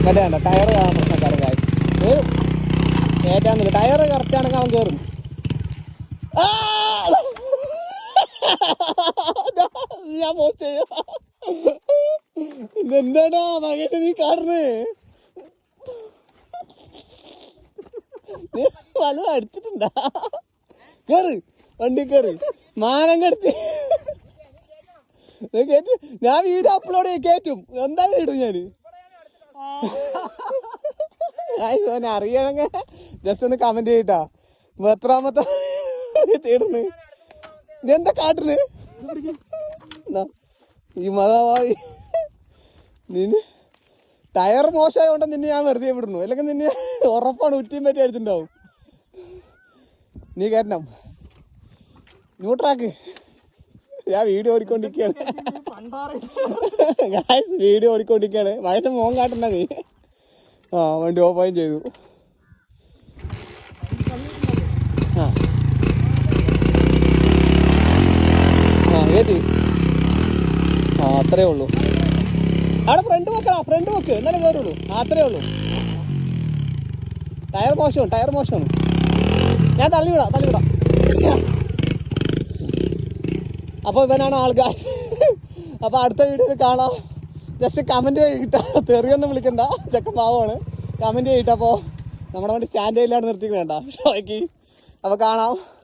മറ്റേ വേണ്ട ടയർ പ്രശ്നക്കാരൻ കാര്യം കയറ്റാന്നില്ല. ടയർ കറക്റ്റ് ആണെങ്കിൽ അവൻ കയറും. ഞാൻ പോസ്റ്റ് ചെയ്യാം. ഇതെന്താടാ മകേഷ് നീ കാറിന് വല്ലതും അടിച്ചിട്ടുണ്ടാ? കേറ് വണ്ടി കയറി മാനം കെടുത്തി കേറ്റ്. ഞാൻ വീഡിയോ അപ്ലോഡ് ചെയ്ത് കയറ്റും. എന്തായാലും ഇടും ഞാന്. അറിയണമെങ്കിൽ ജസ്റ്റ് ഒന്ന് കമന്റ് ചെയ്യട്ടാ. എത്രാമത്തെ തീടുന്നു ഇതെന്താ കാട്ടിന് ഈ മതമായി. നിന്നെ ടയർ മോശമായതുകൊണ്ട് നിന്നെ ഞാൻ വെറുതെ വിടുന്നു. അല്ലെങ്കിൽ നിന്നെ ഉറപ്പാണ് ഉറ്റിയും പറ്റി അടിച്ചിട്ടുണ്ടാവും. നീ കയറ്റണം ന്യൂട്രാക്ക്. ഞാൻ വീഡിയോ ഓടിക്കൊണ്ടിരിക്കുകയാണ്. വീഡിയോ ഓടിക്കൊണ്ടിരിക്കുകയാണ്. വയസ്സ് മോൻ കാട്ടണ്ട നീ. ആ വണ്ടി ഓഫായും ചെയ്തു. ആ ഏത് ആ അത്രേ ഉള്ളൂ. അവിടെ ഫ്രണ്ട് വെക്കണം. ഫ്രണ്ട് വെക്ക് എന്നാലും കയറുള്ളൂ. അത്രേ ഉള്ളൂ. ടയർ മോശമാണ്. ഞാൻ തള്ളിവിടാം. അപ്പോൾ ഇവനാണ് ആൾക്കാർ. അപ്പോൾ അടുത്ത വീഡിയോയിൽ കാണാം. ജസ്റ്റ് കമൻറ്റ് ചെയ്തിട്ടാ. തെറിയൊന്നും വിളിക്കണ്ട, ചെക്കൻ പാവമാണ്. കമൻറ്റ് ചെയ്തിട്ട്. അപ്പോൾ നമ്മുടെ വണ്ടി സ്റ്റാൻഡ് ചെയ്യിലാണ് നിർത്തിക്കണ്ട ഷോയ്ക്ക്. അപ്പോൾ കാണാം.